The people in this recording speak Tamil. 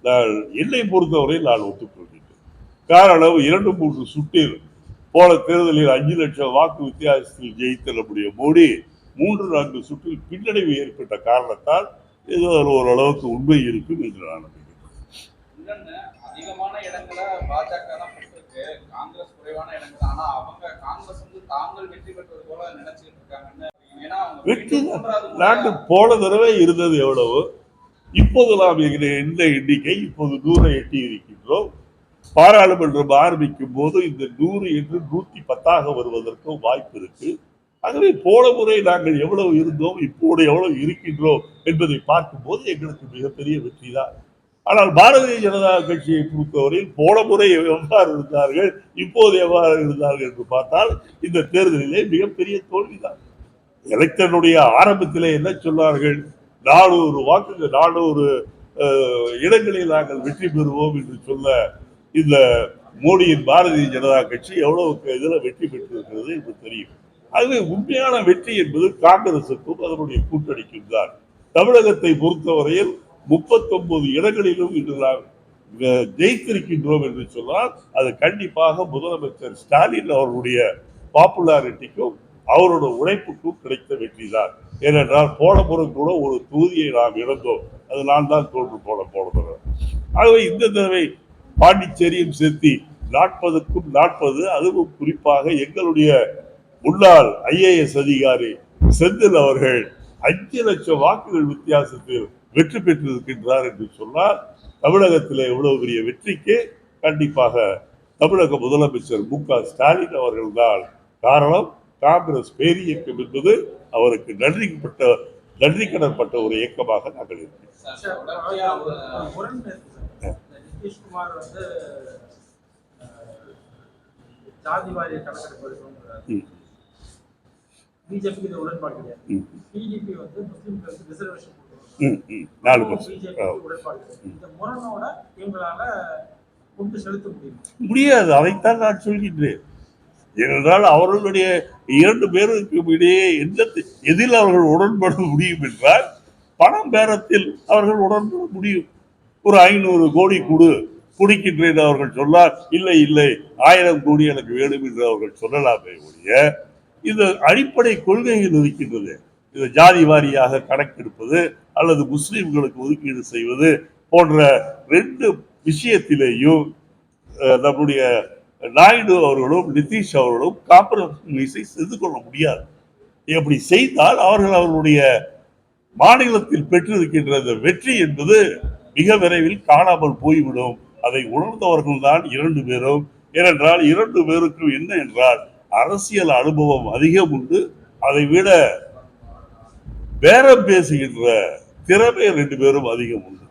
நான் என்னை பொறுத்தவரை நான் ஒத்துக்கொள்கிறேன். காரணம் 2-3 சுற்றில் போன தேர்தலில் 5 லட்சம் வாக்கு வித்தியாசத்தில் ஜெயித்த நம்முடைய மோடி 3-4 சுற்றில் பின்னடைவு ஏற்பட்ட காரணத்தால் ஏதோ ஓரளவுக்கு உண்மை இருக்கும் என்று நான் நினைக்கிறேன். அதிகமான இடங்களை பாஜக தான் பெற்றிருக்கு, காங்கிரஸ் குறைவான இடங்கள். ஆனா அவங்க காங்கிரஸ் வந்து தாங்கள் வெற்றி பெற்றது போல நினைச்சிட்டு இருக்காங்கன்னு. வெற்றி நாட்டு போன தடவை இருந்தது எவ்வளவு, இப்போது நாம் இந்த எண்ணிக்கை இப்போது 100 எட்டி இருக்கின்றோம். பாராளுமன்றம் ஆரம்பிக்கும் போது இந்த 100 என்று 110 வருவதற்கு வாய்ப்பு இருக்கு. ஆகவே போன முறை நாங்கள் எவ்வளவு இருந்தோம், இப்போது எவ்வளவு இருக்கின்றோம் என்பதை பார்க்கும்போது எங்களுக்கு மிகப்பெரிய வெற்றி தான். ஆனால் பாரதிய ஜனதா கட்சியை பொறுத்தவரையில் போன முறை எவ்வாறு இருந்தார்கள், இப்போது எவ்வாறு இருந்தார்கள் என்று பார்த்தால் இந்த தேர்தலிலே மிகப்பெரிய தோல்விதான். எலெக்ஷனுடைய ஆரம்பத்திலே என்ன சொன்னார்கள், 400 வாக்குகள் 400 இடங்களில் நாங்கள் வெற்றி பெறுவோம் என்று சொல்ல இந்த மோடியின் பாரதிய ஜனதா கட்சி எவ்வளவு இதில் வெற்றி பெற்றிருக்கிறது என்று தெரியும். ஆகவே உண்மையான வெற்றி என்பது காங்கிரசுக்கும் அதனுடைய கூட்டணிக்கும் தான். தமிழகத்தை பொறுத்தவரையில் 39 இடங்களிலும் இன்று நாம் ஜெயித்திருக்கின்றோம் என்று சொன்னால் அது கண்டிப்பாக முதலமைச்சர் ஸ்டாலின் அவர்களுடைய பாப்புலாரிட்டிக்கும் அவரோட உழைப்புக்கும் கிடைத்த வெற்றி தான். ஏனென்றால் போன முறை கூட ஒரு தொகுதியை நாம் இழந்தோம், அது நான் தான் தோற்று போன. ஆகவே இந்த தடவை பாண்டிச்சேரியும் சேர்த்து 40க்கும் 40, அதுவும் குறிப்பாக எங்களுடைய முன்னாள் IAS அதிகாரி செந்தில் அவர்கள் 5 லட்சம் வாக்குகள் வித்தியாசத்தில் வெற்றி பெற்றிருக்கின்றார் என்று சொன்னால் தமிழகத்தில் எவ்வளவு பெரிய வெற்றிக்கு கண்டிப்பாக தமிழக முதலமைச்சர் MK ஸ்டாலின் அவர்கள் தான் காரணம். காங்கிரஸ் பேரியக்கம் என்பது அவருக்கு நன்றி கடன்பட்ட ஒரு இயக்கமாக நாங்கள் இருக்கிறோம். முடியாது, அதைத்தான் நான் சொல்கின்றேன். ஏனென்றால் அவர்களுடைய 2 பேருக்கு இடையே எதில் அவர்கள் உடன்பட முடியும் என்றால் பணம் பேரத்தில் அவர்கள் உடன்பட முடியும். ஒரு 500 கோடி குடிக்கின்றேன் அவர்கள் சொன்னார், இல்லை 1000 கோடி எனக்கு வேணும் என்று அவர்கள் சொல்லலாமே ஒழிய இந்த அடிப்படை கொள்கைகள் இருக்கின்றது. இந்த ஜாதி வாரியாக கணக்கெடுப்பது அல்லது முஸ்லிம்களுக்கு ஒதுக்கீடு செய்வது போன்ற 2 விஷயத்திலேயும் நம்முடைய நாயுடு அவர்களும் நிதிஷ் அவர்களும் காம்ப்ரமைஸை செய்து கொள்ள முடியாது. எப்படி செய்தால் அவர்களுடைய மாநிலத்தில் பெற்றிருக்கின்ற இந்த வெற்றி என்பது மிக விரைவில் காணாமல் போய்விடும். அதை உணர்ந்தவர்கள் தான் 2 பேரும். ஏனென்றால் 2 பேருக்கும் என்ன என்றால் அரசியல் அனுபவம் அதிகம் உண்டு, அதை விட பேரம் பேசுகின்ற திறமை 2 பேரும் அதிகம் உண்டு.